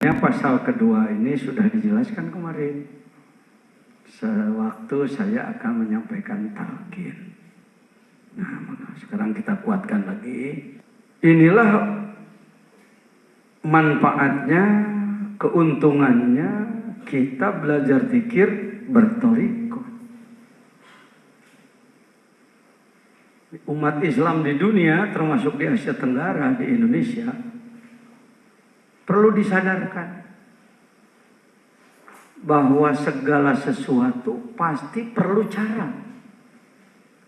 Pasal kedua ini sudah dijelaskan kemarin. Sewaktu saya akan menyampaikan talqin. Nah, maka sekarang kita kuatkan lagi. Inilah manfaatnya, keuntungannya kita belajar zikir bertoriko. Umat Islam di dunia, termasuk di Asia Tenggara, di Indonesia, perlu disadarkan bahwa segala sesuatu pasti perlu cara.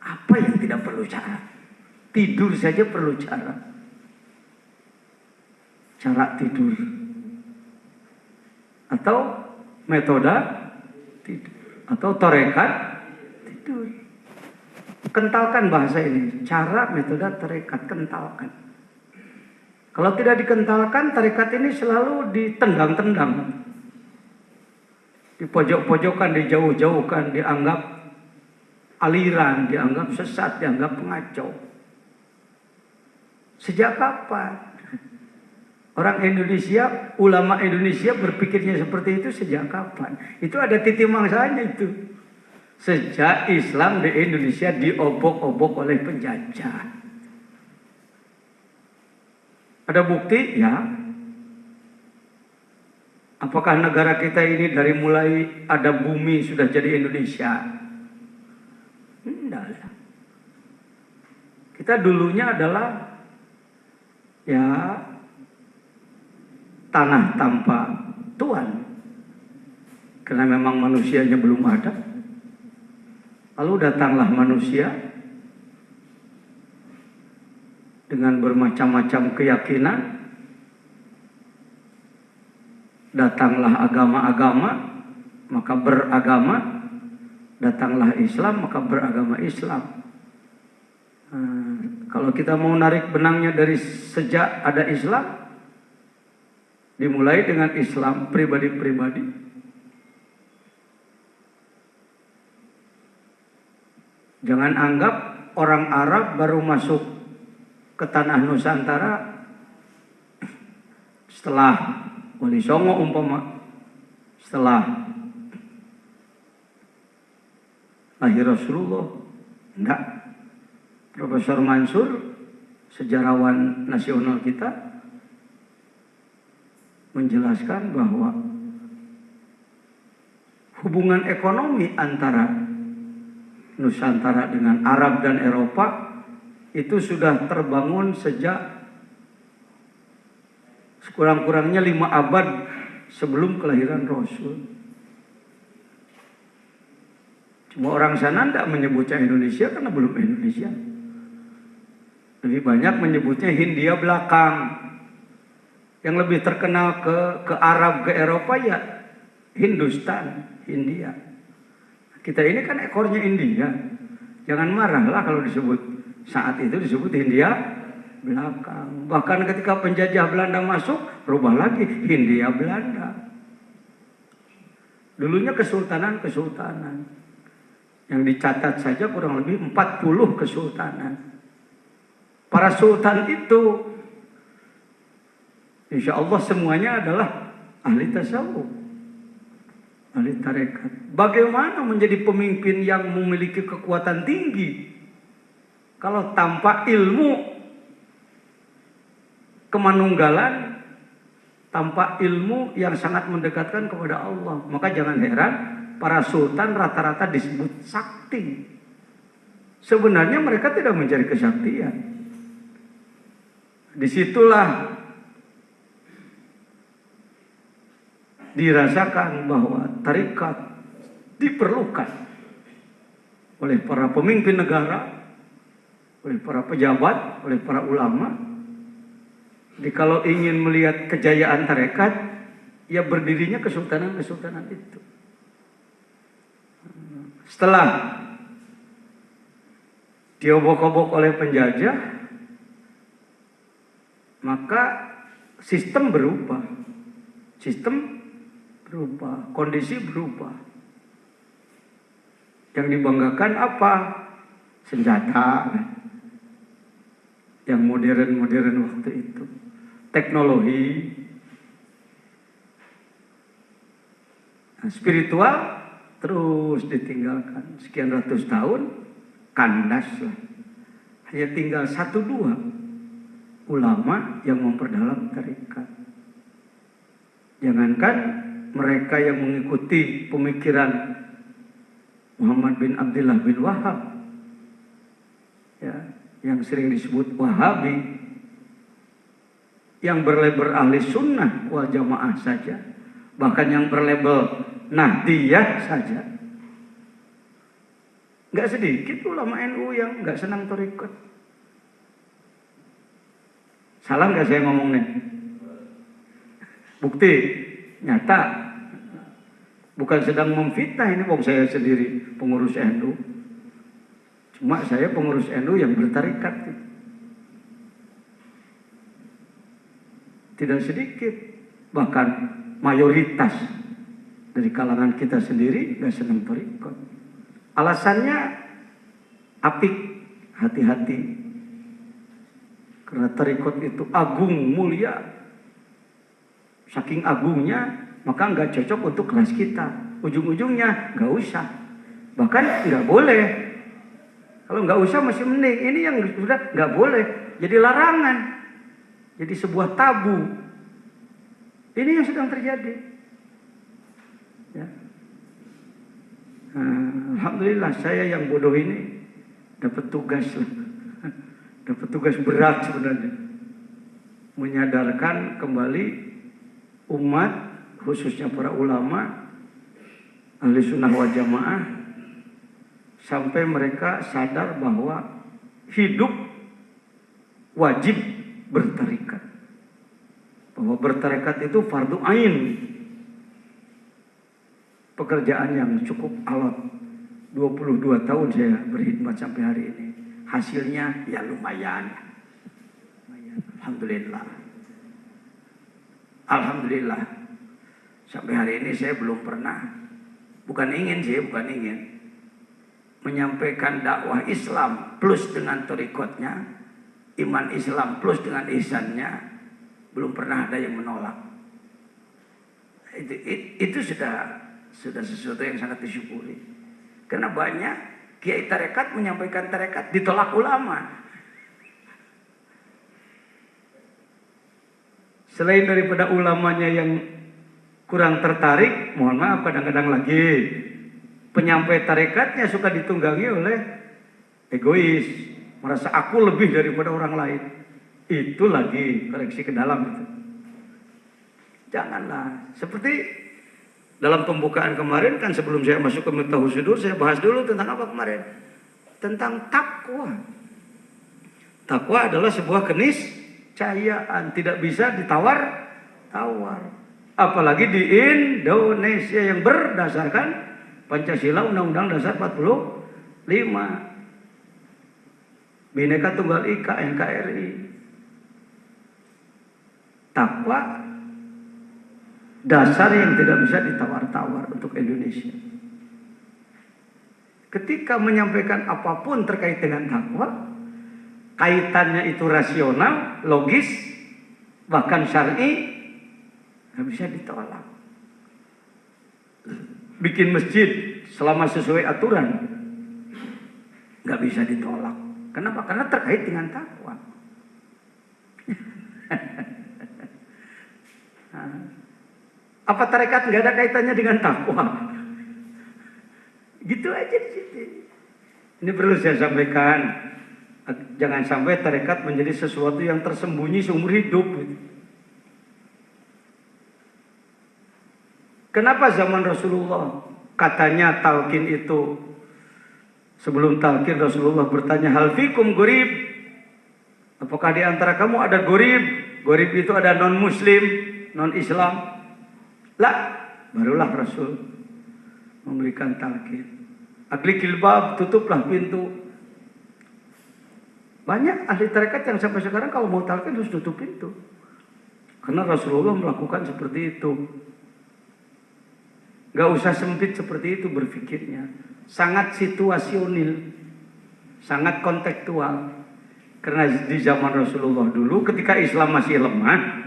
Apa yang tidak perlu cara? Tidur saja perlu cara. Cara tidur. Atau metode tidur. Atau tarekat tidur. Kentalkan bahasa ini. Cara, metode, tarekat. Kentalkan. Kalau tidak dikentalkan, tarekat ini selalu ditendang-tendang. Dipojok-pojokkan, dijauh-jauhkan, dianggap aliran, dianggap sesat, dianggap pengacau. Sejak kapan? Orang Indonesia, ulama Indonesia berpikirnya seperti itu sejak kapan? Itu ada titik mangsanya itu. Sejak Islam di Indonesia diobok-obok oleh penjajah. Ada bukti? Ya. Apakah negara kita ini dari mulai ada bumi sudah jadi Indonesia? Tidak. Kita dulunya adalah ya tanah tanpa tuan. Karena memang manusianya belum ada. Lalu datanglah manusia dengan bermacam-macam keyakinan. Datanglah agama-agama, maka beragama. Datanglah Islam, maka beragama Islam. Kalau kita mau narik benangnya dari sejak ada Islam, dimulai dengan Islam pribadi-pribadi. Jangan anggap orang Arab baru masuk ke tanah Nusantara setelah Wali Songo umpama, setelah lahir Rasulullah. Enggak. Profesor Mansur, sejarawan nasional kita, menjelaskan bahwa hubungan ekonomi antara Nusantara dengan Arab dan Eropa itu sudah terbangun sejak sekurang-kurangnya 5 abad sebelum kelahiran Rasul. Cuma orang sana tidak menyebutnya Indonesia karena belum Indonesia. Lebih banyak menyebutnya Hindia belakang. Yang lebih terkenal ke Arab, ke Eropa ya Hindustan, India. Kita ini kan ekornya India. Jangan marahlah kalau disebut saat itu disebut Hindia belakang. Bahkan ketika penjajah Belanda masuk, berubah lagi Hindia Belanda. Dulunya kesultanan. Yang dicatat saja kurang lebih 40 kesultanan. Para sultan itu insya Allah semuanya adalah ahli tasawuf, ahli tarekat. Bagaimana menjadi pemimpin yang memiliki kekuatan tinggi kalau tanpa ilmu kemanunggalan, tanpa ilmu yang sangat mendekatkan kepada Allah? Maka jangan heran para sultan rata-rata disebut sakti. Sebenarnya mereka tidak mencari kesaktian. Disitulah dirasakan bahwa tarekat diperlukan oleh para pemimpin negara, oleh para pejabat, oleh para ulama. Jadi kalau ingin melihat kejayaan tarekat, ya berdirinya kesultanan-kesultanan itu. Setelah diobok-obok oleh penjajah, maka sistem berubah. Kondisi berubah. Yang dibanggakan apa? Senjata. Yang modern-modern waktu itu. Teknologi. Nah, spiritual terus ditinggalkan. Sekian ratus tahun, kandas lah. Hanya tinggal 1-2 ulama yang memperdalam tarekat. Jangankan mereka yang mengikuti pemikiran Muhammad bin Abdullah bin Wahab, ya, yang sering disebut Wahabi, yang berlabel ahli sunnah wal jamaah saja, bahkan yang berlabel Nahdiyah saja, nggak sedikit ulama NU yang nggak senang tarekat. Salah nggak saya ngomongnya? Bukti nyata, bukan sedang memfitnah ini, wong saya sendiri pengurus NU. Cuma saya pengurus NU yang bertarekat. Tidak sedikit, bahkan mayoritas dari kalangan kita sendiri nggak senang tarekat. Alasannya apik, hati-hati. Karena tarekat itu agung, mulia. Saking agungnya, maka nggak cocok untuk kelas kita. Ujung-ujungnya nggak usah. Bahkan nggak boleh. Kalau nggak usah masih mending. Ini yang sudah nggak boleh. Jadi larangan. Jadi sebuah tabu. Ini yang sedang terjadi. Ya. Alhamdulillah saya yang bodoh ini dapat tugas. Dapat tugas berat sebenarnya. Menyadarkan kembali umat, khususnya para ulama ahli sunnah wal jamaah, sampai mereka sadar bahwa hidup wajib bertarekat, bahwa bertarekat itu fardu ain, pekerjaan yang cukup alot. 22 tahun saya berkhidmat sampai hari ini, hasilnya ya lumayan. Alhamdulillah sampai hari ini saya belum pernah, bukan ingin menyampaikan dakwah Islam plus dengan tarikatnya, iman Islam plus dengan ihsannya, belum pernah ada yang menolak. Itu sudah sesuatu yang sangat disyukuri. Karena banyak kiai tarekat menyampaikan tarekat ditolak ulama. Selain daripada ulamanya yang kurang tertarik, mohon maaf kadang-kadang lagi penyampai tarekatnya suka ditunggangi oleh egois, merasa aku lebih daripada orang lain. Itu lagi koreksi ke dalam itu. Janganlah. Seperti dalam pembukaan kemarin kan, sebelum saya masuk ke Miftahus Sudur, saya bahas dulu tentang apa kemarin? Tentang takwa. Takwa adalah sebuah keniscayaan, tidak bisa ditawar-tawar. Apalagi di Indonesia yang berdasarkan Pancasila, Undang-Undang Dasar 45, Bhinneka Tunggal Ika, NKRI. Takwa dasar yang tidak bisa ditawar-tawar untuk Indonesia. Ketika menyampaikan apapun terkait dengan takwa, kaitannya itu rasional, logis, bahkan syar'i, nggak bisa ditolak. Bikin masjid selama sesuai aturan, nggak bisa ditolak. Kenapa? Karena terkait dengan takwa. Apa tarekat nggak ada kaitannya dengan takwa? Gitu aja di situ. Ini perlu saya sampaikan. Jangan sampai tarekat menjadi sesuatu yang tersembunyi seumur hidup. Kenapa zaman Rasulullah katanya talqin itu, sebelum talqin Rasulullah bertanya, hal fikum gharib? Apakah di antara kamu ada gharib? Gharib itu ada non muslim, non Islam. Lah, barulah Rasul memberikan talqin. Aglikil bab, tutuplah pintu. Banyak ahli tarekat yang sampai sekarang kalau mau talqin harus tutup pintu. Karena Rasulullah melakukan seperti itu. Gak usah sempit seperti itu berpikirnya. Sangat situasional, sangat kontekstual. Karena di zaman Rasulullah dulu ketika Islam masih lemah,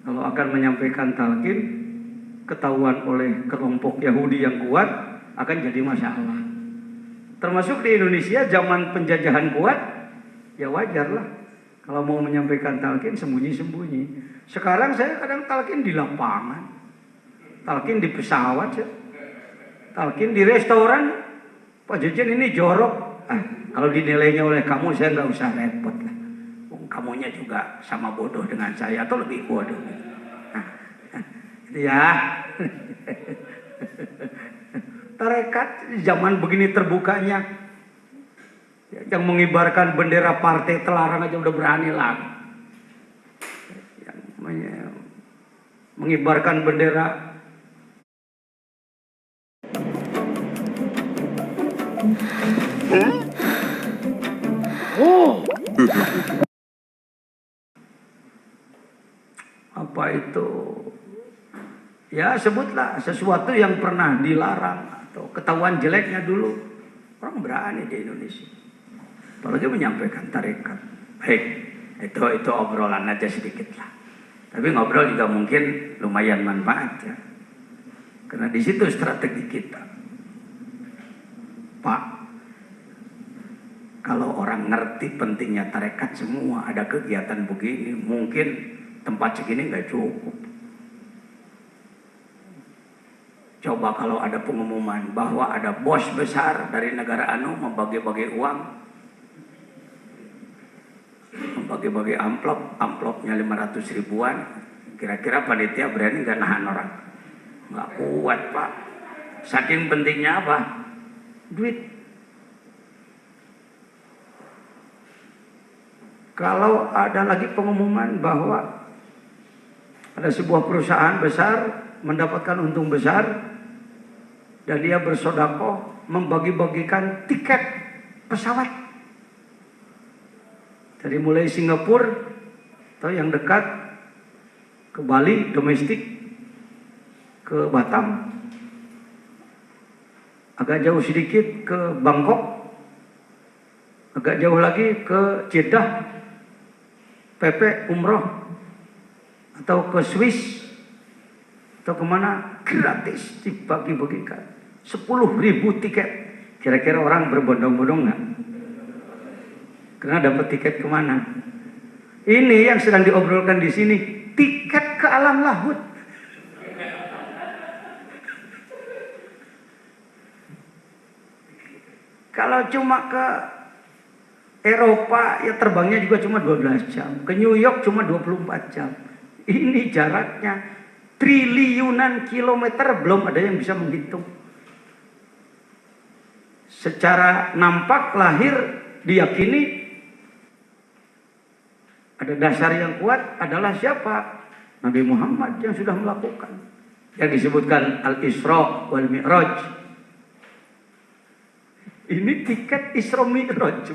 kalau akan menyampaikan talqin, ketahuan oleh kelompok Yahudi yang kuat akan jadi masalah. Termasuk di Indonesia zaman penjajahan kuat, ya wajar lah kalau mau menyampaikan talqin sembunyi-sembunyi. Sekarang saya kadang talqin di lapangan, talqin di pesawat, ya. Talqin di restoran. Pak Jejen ini jorok. Kalau dinilainya oleh kamu saya nggak usah repot lah. Kamunya juga sama bodoh dengan saya atau lebih bodoh. Ya. Tarekat zaman begini terbukanya, yang mengibarkan bendera partai terlarang aja udah berani lah. Yang mengibarkan bendera apa itu? Ya sebutlah sesuatu yang pernah dilarang atau ketahuan jeleknya dulu, orang berani di Indonesia. Apalagi menyampaikan tarekat. Baik, itu obrolan aja sedikit lah. Tapi ngobrol juga mungkin lumayan manfaat ya. Karena di situ strategi kita. Pak, kalau orang ngerti pentingnya tarekat semua, ada kegiatan begini, mungkin tempat segini nggak cukup. Coba kalau ada pengumuman bahwa ada bos besar dari negara anu membagi-bagi uang, membagi-bagi amplopnya 500 ribuan, kira-kira panitia berani nggak nahan orang? Nggak kuat Pak. Saking pentingnya apa? Duit. Kalau ada lagi pengumuman bahwa ada sebuah perusahaan besar mendapatkan untung besar dan dia bersedekah membagi-bagikan tiket pesawat dari mulai Singapura atau yang dekat ke Bali domestik, ke Batam, agak jauh sedikit ke Bangkok, agak jauh lagi ke Jeddah, PP umroh, atau ke Swiss atau kemana, gratis dibagi-bagikan 10.000 tiket. Kira-kira orang berbondong-bondong nggak? Karena dapat tiket kemana? Ini yang sedang diobrolkan di sini, tiket ke alam laut. Kalau cuma ke Eropa ya terbangnya juga cuma 12 jam. Ke New York cuma 24 jam. Ini jaraknya triliunan kilometer, belum ada yang bisa menghitung. Secara nampak lahir diyakini ada dasar yang kuat adalah siapa? Nabi Muhammad yang sudah melakukan. Yang disebutkan Al-Isra wal Mi'raj. Ini tiket Isra Mi'raj.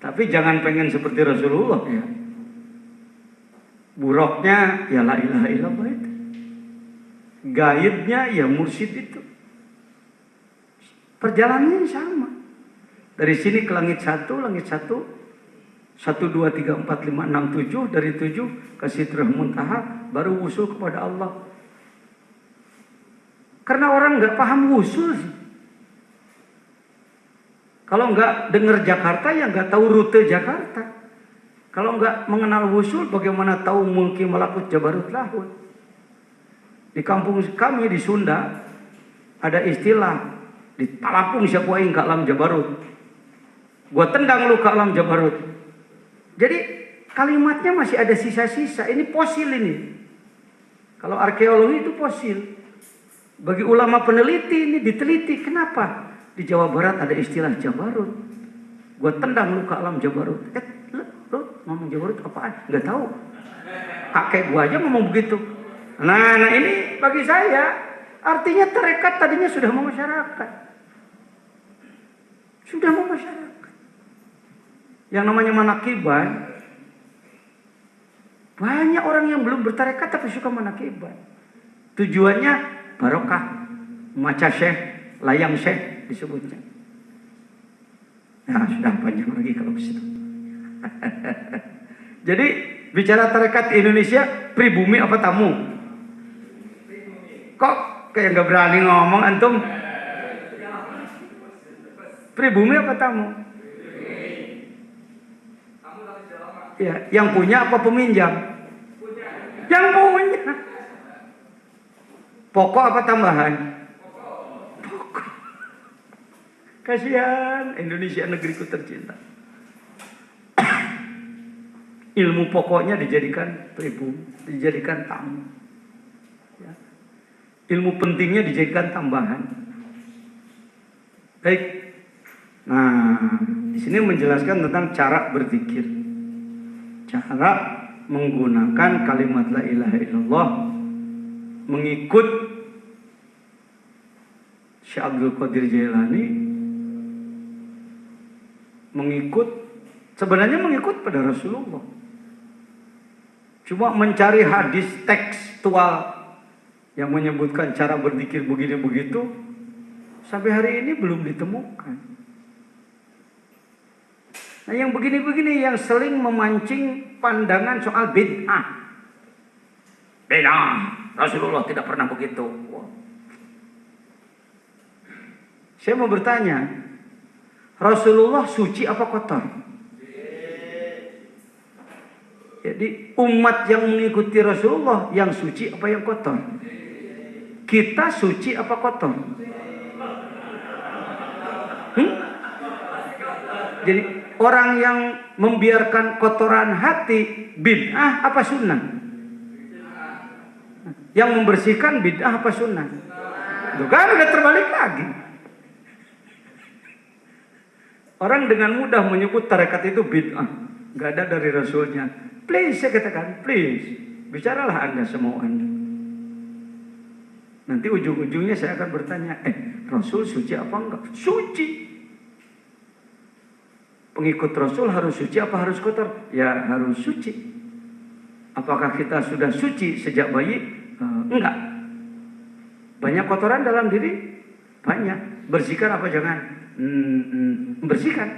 Tapi jangan pengen seperti Rasulullah ya. Buruknya ya la ilaha illallah itu. Gaibnya ya mursyid itu. Perjalanannya sama. Dari sini ke langit 1, 1, 2, 3, 4, 5, 6, 7. Dari 7 ke Sidrah Muntaha, baru wusul kepada Allah. Karena orang nggak paham wusul sih. Kalau nggak dengar Jakarta, ya nggak tahu rute Jakarta. Kalau nggak mengenal wusul, bagaimana tahu mulki malakut jabarut lahut? Di kampung kami di Sunda ada istilah, di talapung siapa aing ke alam jabarut. Gua tendang lu ke alam jabarut. Jadi kalimatnya masih ada sisa-sisa. Ini fosil ini. Kalau arkeologi itu fosil. Bagi ulama peneliti ini diteliti. Kenapa? Di Jawa Barat ada istilah jabarut. Gua tendang lu ke alam jabarut. Lu ngomong jabarut apaan? Nggak tahu. Kakek gua aja ngomong begitu. Nah ini bagi saya artinya tarekat tadinya sudah mau masyarakat. Sudah mau masyarakat. Yang namanya manakiban, banyak orang yang belum bertarekat tapi suka manakiban. Tujuannya barokah, maca syekh, layang syekh disebutnya. Nah sudah panjang lagi kalau ke situ. Jadi bicara tarekat di Indonesia, pribumi apa tamu? Kok kayak nggak berani ngomong antum? Pribumi apa tamu? Ya, yang punya apa peminjam? Yang punya. Pokok apa tambahan? Pokok. Kasihan Indonesia negeriku tercinta. Ilmu pokoknya dijadikan pribumi, dijadikan tamu. Ya. Ilmu pentingnya dijadikan tambahan. Baik. Nah, di sini menjelaskan tentang cara berzikir. Cara menggunakan kalimat la ilaha illallah, mengikut Syekh Abdul Qadir Jailani, sebenarnya mengikut pada Rasulullah. Cuma mencari hadis tekstual yang menyebutkan cara berzikir begini begitu sampai hari ini belum ditemukan. Nah, yang begini-begini yang sering memancing pandangan soal bid'ah. Bid'ah, Rasulullah tidak pernah begitu. Wow. Saya mau bertanya, Rasulullah suci apa kotor? Jadi umat yang mengikuti Rasulullah yang suci apa yang kotor? Kita suci apa kotor? Jadi orang yang membiarkan kotoran hati bid'ah apa sunnah? Yang membersihkan bid'ah apa sunnah? Itu kan udah terbalik lagi. Orang dengan mudah menyebut tarekat itu bid'ah, nggak ada dari Rasulnya. Please, saya katakan, please, bicaralah Anda semua Anda. Nanti ujung-ujungnya saya akan bertanya, Rasul suci apa enggak? Suci. Pengikut Rasul harus suci apa harus kotor? Ya harus suci. Apakah kita sudah suci sejak bayi? Enggak. Banyak kotoran dalam diri? Banyak. Bersihkan apa jangan? Membersihkan.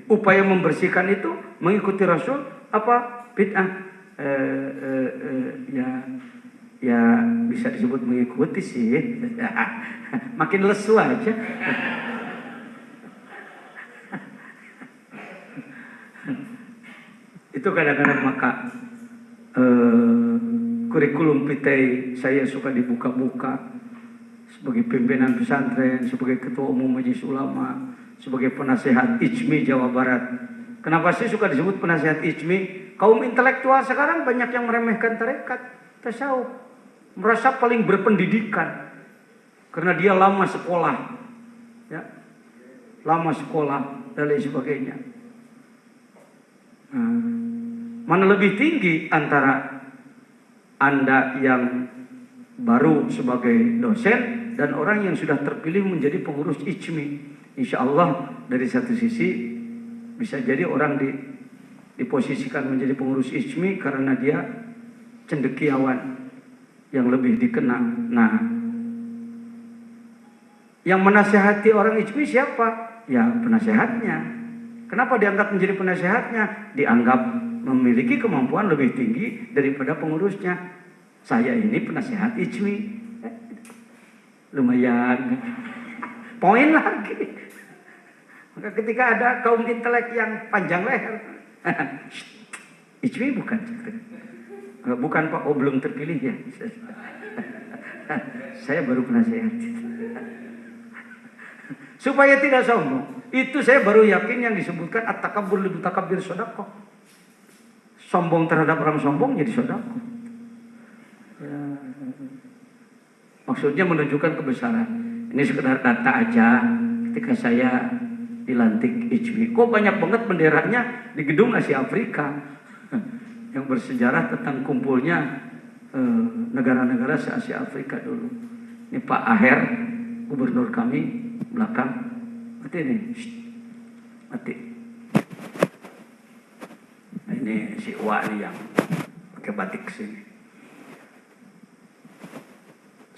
Upaya membersihkan itu mengikuti Rasul apa bid'ah? Ya bisa disebut mengikuti sih. Makin lesu aja. Itu kadang-kadang maka kurikulum vitae saya suka dibuka-buka sebagai pimpinan pesantren, sebagai ketua umum majelis ulama, sebagai penasehat IJMI Jawa Barat. Kenapa sih suka disebut penasehat IJMI? Kaum intelektual sekarang banyak yang meremehkan tarekat, tasawuf, merasa paling berpendidikan karena dia lama sekolah, ya, lama sekolah dan lain sebagainya. Mana lebih tinggi antara Anda yang baru sebagai dosen dan orang yang sudah terpilih menjadi pengurus IJMI? Insya Allah dari satu sisi bisa jadi orang diposisikan menjadi pengurus IJMI karena dia cendekiawan yang lebih dikenal. Nah, yang menasehati orang IJMI siapa? Ya penasehatnya. Kenapa dianggap menjadi penasehatnya? Dianggap memiliki kemampuan lebih tinggi daripada pengurusnya. Saya ini penasehat IJMI. Lumayan. Poin lagi. Maka ketika ada kaum intelek yang panjang leher. IJMI bukan. Bukan Pak, oh belum terpilih ya. Saya baru penasehat. Supaya tidak sombong. Itu saya baru yakin yang disebutkan at-takabbur li mutakabbir shadaqah. Sombong terhadap orang sombong jadi sedekah. Ya. Maksudnya menunjukkan kebesaran. Ini sekedar data aja. Ketika saya dilantik IJMI, kok banyak banget benderanya di gedung Asia Afrika yang bersejarah tentang kumpulnya negara-negara se-Asia Afrika dulu. Ini Pak Aher, gubernur kami belakang. Mati nih, mati. Nah, ini si Wa nih yang pakai batik sini.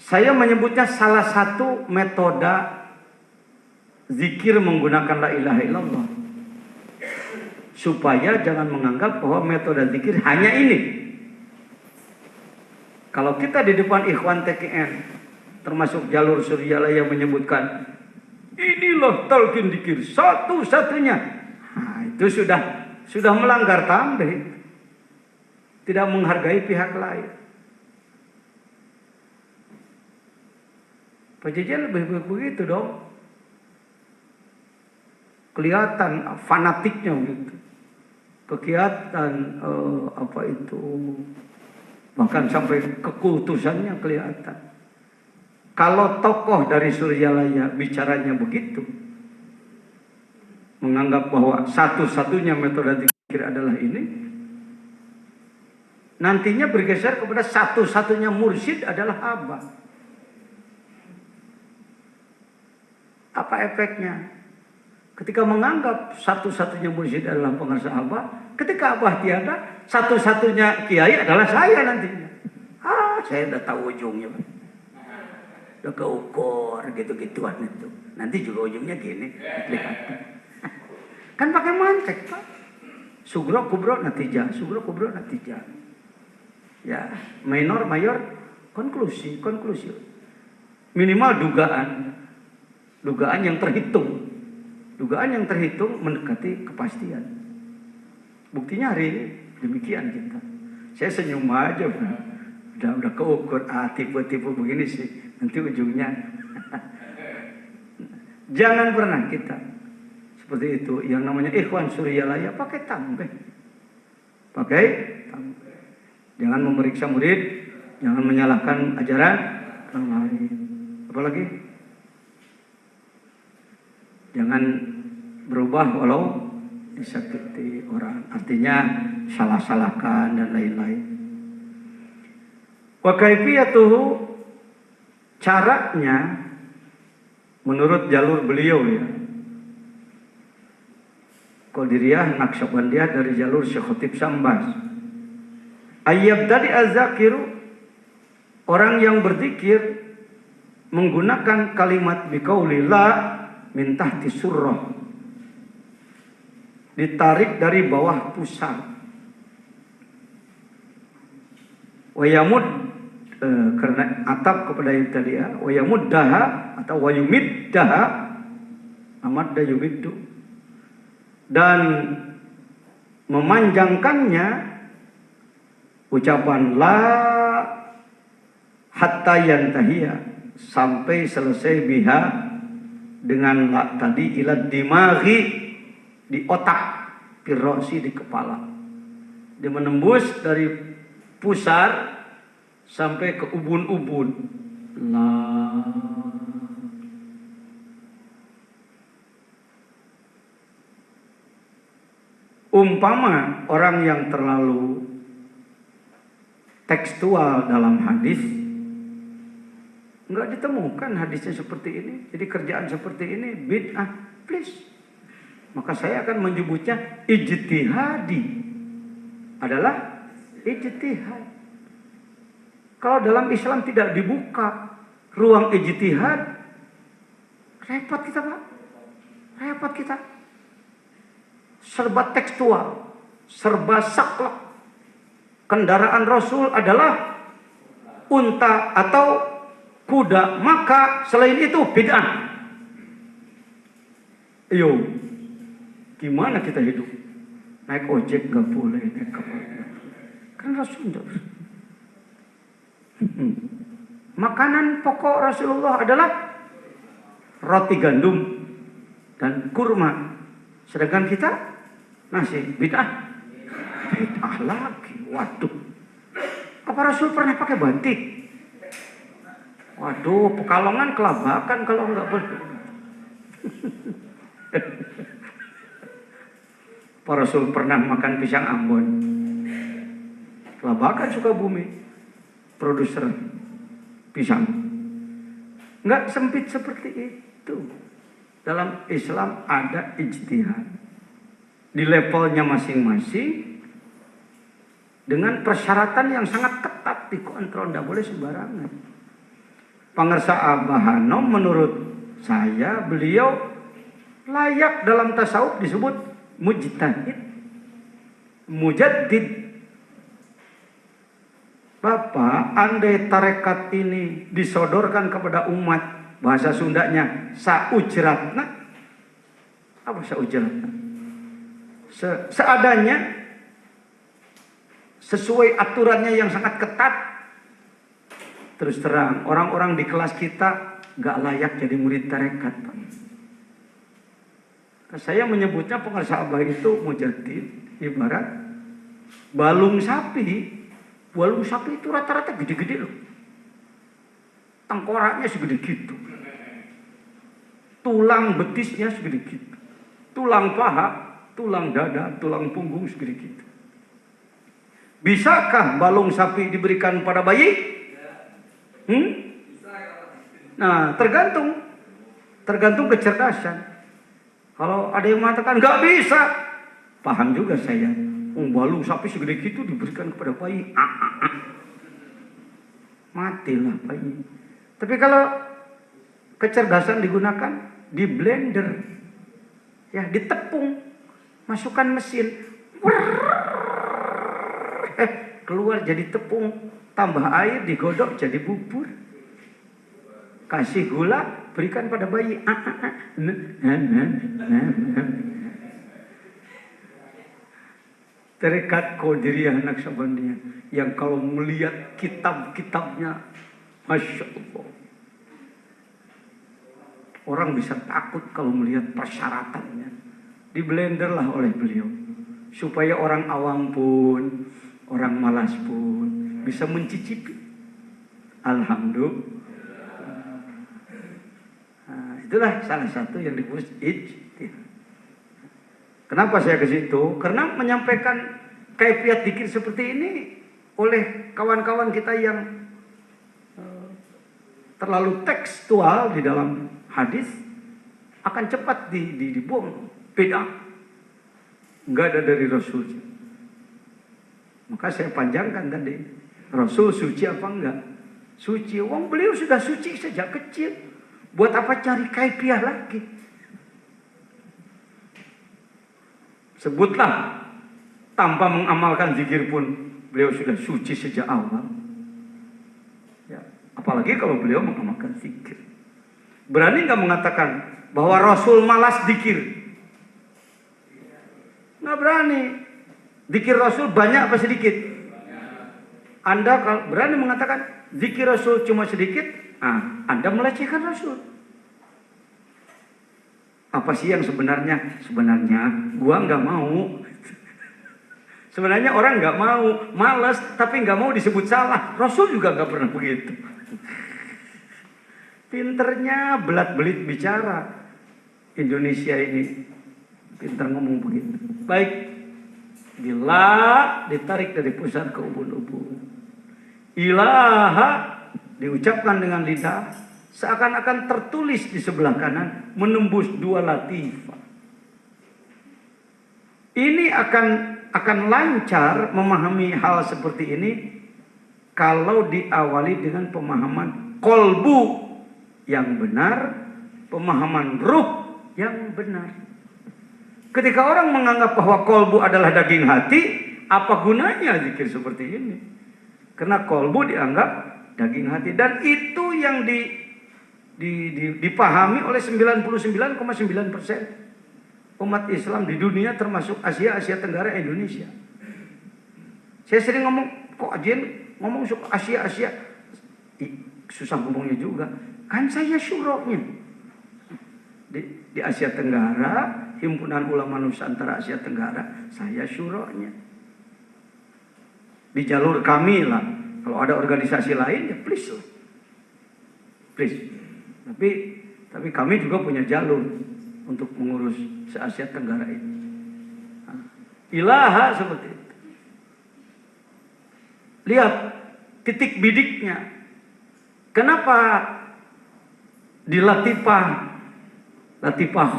Saya menyebutnya salah satu metode zikir menggunakan la ilaha illallah. Supaya jangan menganggap bahwa metode zikir hanya ini. Kalau kita di depan Ikhwan TKN, termasuk jalur Suryalaya menyebutkan, inilah talqin dzikir satu-satunya. Nah, itu sudah melanggar tambahin. Tidak menghargai pihak lain. Pak Jajan lebih begitu dong. Kelihatan fanatiknya gitu. Kelihatan bahkan sampai kekultusannya kelihatan. Kalau tokoh dari Suryalaya bicaranya begitu, menganggap bahwa satu-satunya metode zikir adalah ini, nantinya bergeser kepada satu-satunya mursyid adalah Abah. Apa efeknya? Ketika menganggap satu-satunya mursyid adalah pengarsa Abah, ketika Abah tiada, satu-satunya kiai adalah saya nantinya. Saya udah tahu ujungnya, Pak. Udah keukur gitu-gituan itu. Nanti juga ujungnya gini, kelihatan. Kan pakai mantek, Pak. Sugro kubro natijah, sugro kubro natijah. Ya, minor mayor konklusi. Minimal dugaan yang terhitung. Dugaan yang terhitung mendekati kepastian. Buktinya hari ini demikian kita. Saya senyum aja, Pak. Udah keukur, tipe-tipe begini sih. Nanti ujungnya. Jangan pernah kita seperti itu. Yang namanya Ikhwan Suryalaya pakai tambah. Jangan memeriksa murid. Jangan menyalahkan ajaran orang lain. Apalagi jangan berubah walau disakiti orang. Artinya salah-salahkan dan lain-lain. Wa kaifiyatuhu, caranya menurut jalur beliau ya. Qadiriyah Naqsyabandiyah dari jalur Syekh Khatib Sambas. Ayyabdadi az-zakiru, orang yang berzikir menggunakan kalimat biqaulillah min tahti surrah, ditarik dari bawah pusar. Wayamud, karena atap kepada yang tadi ya, wayamuddaha atau wayumiddaha, amadda yumiddu, dan memanjangkannya ucapan la hatta yantahiya, sampai selesai biha dengan la tadi ila dimaghi, di otak, firrosi, di kepala. Dia menembus dari pusar sampai ke ubun-ubun. Umpama orang yang terlalu tekstual dalam hadis, nggak ditemukan hadisnya seperti ini, jadi kerjaan seperti ini bid'ah, please. Maka saya akan menyebutnya ijtihadi, adalah ijtihad. Kalau dalam Islam tidak dibuka ruang ijtihad, repot kita, Pak. Repot kita. Serba tekstual, serba saklek. Kendaraan Rasul adalah unta atau kuda, maka selain itu bid'ah. Yo, gimana kita hidup? Naik ojek gak boleh, naik kapal. Kan Rasul enggak. Makanan pokok Rasulullah adalah roti gandum dan kurma. Sedangkan kita nasi, bid'ah. Bid'ah lagi. Waduh. Apa Rasul pernah pakai batik? Waduh, Pekalongan kelabakan kalau enggak boleh. Pak Rasul pernah makan pisang Ambon. Kelabakan Sukabumi. Produser pisang. Enggak sempit seperti itu. Dalam Islam ada ijtihad. Di levelnya masing-masing. Dengan persyaratan yang sangat ketat dikontrol. Tidak boleh sembarangan. Pangersa Abah Hanom menurut saya, beliau layak dalam tasawuf disebut mujtahid, mujaddid. Bapak, andai tarekat ini disodorkan kepada umat, bahasa Sundanya saujratna. Apa saujratna? Seadanya, sesuai aturannya yang sangat ketat. Terus terang, orang-orang di kelas kita gak layak jadi murid tarekat. Saya menyebutnya pengarsa abah itu mujadid, ibarat balung sapi. Balung sapi itu rata-rata gede-gede loh. Tengkoraknya segede gitu. Tulang betisnya segede gitu. Tulang paha, tulang dada, tulang punggung segede gitu. Bisakah balung sapi diberikan pada bayi? Nah, tergantung kecerdasan. Kalau ada yang mengatakan nggak bisa, paham juga saya. Balung sapi segede gitu diberikan kepada bayi, matilah bayi. Tapi kalau kecerdasan digunakan, di blender, ya ditepung, masukkan mesin, keluar jadi tepung, tambah air digodok jadi bubur, kasih gula, berikan pada bayi. Tarekat Qadiriyah Naqsabandiyah yang kalau melihat kitab-kitabnya, Masya Allah, orang bisa takut kalau melihat persyaratannya. Di blender lah oleh beliau, supaya orang awam pun, orang malas pun bisa mencicipi. Alhamdulillah. Nah, itulah salah satu yang disebut ijtihad. Kenapa saya ke situ? Karena menyampaikan kaifiat dzikir seperti ini oleh kawan-kawan kita yang terlalu tekstual di dalam hadis akan cepat dibuang. Beda. Enggak ada dari Rasul. Maka saya panjangkan tadi. Rasul suci apa enggak? Suci. Wong beliau sudah suci sejak kecil. Buat apa cari kaifiah lagi? Sebutlah, tanpa mengamalkan zikir pun beliau sudah suci sejak awal. Ya, apalagi kalau beliau mengamalkan zikir. Berani nggak mengatakan bahwa Rasul malas zikir? Nggak berani. Zikir Rasul banyak apa sedikit? Anda kalau berani mengatakan zikir Rasul cuma sedikit, Anda melecehkan Rasul. Apa sih yang sebenarnya? Sebenarnya gua nggak mau. Sebenarnya orang nggak mau, malas, tapi nggak mau disebut salah. Rasul juga nggak pernah begitu. Pinternya belat-belit bicara. Indonesia ini pinter ngomong begitu. Baik, bila ditarik dari pusat ke ubun-ubun, ilaha diucapkan dengan lidah, seakan-akan tertulis di sebelah kanan, menembus 2 latifah. Ini akan lancar memahami hal seperti ini kalau diawali dengan pemahaman kolbu yang benar, pemahaman ruh yang benar. Ketika orang menganggap bahwa kolbu adalah daging hati, apa gunanya zikir seperti ini? Karena kolbu dianggap daging hati, dan itu yang dipahami oleh 99,9% umat Islam di dunia, termasuk Asia Tenggara, Indonesia. Saya sering ngomong, kok ajian ngomong suka Asia, susah ngomongnya juga. Kan saya syuronya di Asia Tenggara, Himpunan Ulama Nusantara Asia Tenggara, saya syuronya. Di jalur kami lah. Kalau ada organisasi lain ya please lah. Please. Tapi kami juga punya jalur untuk mengurus se-Asia Tenggara ini. Ilaha seperti itu. Lihat titik bidiknya. Kenapa di latifah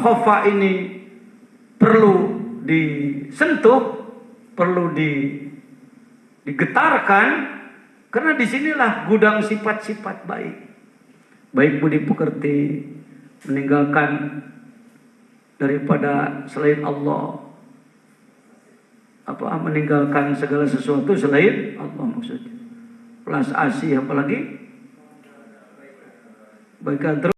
khofa ini perlu disentuh, perlu digetarkan, karena disinilah gudang sifat-sifat baik. Baik budi pekerti, meninggalkan daripada selain Allah, meninggalkan segala sesuatu selain Allah maksudnya. Plus ASI apalagi? Baikan terus.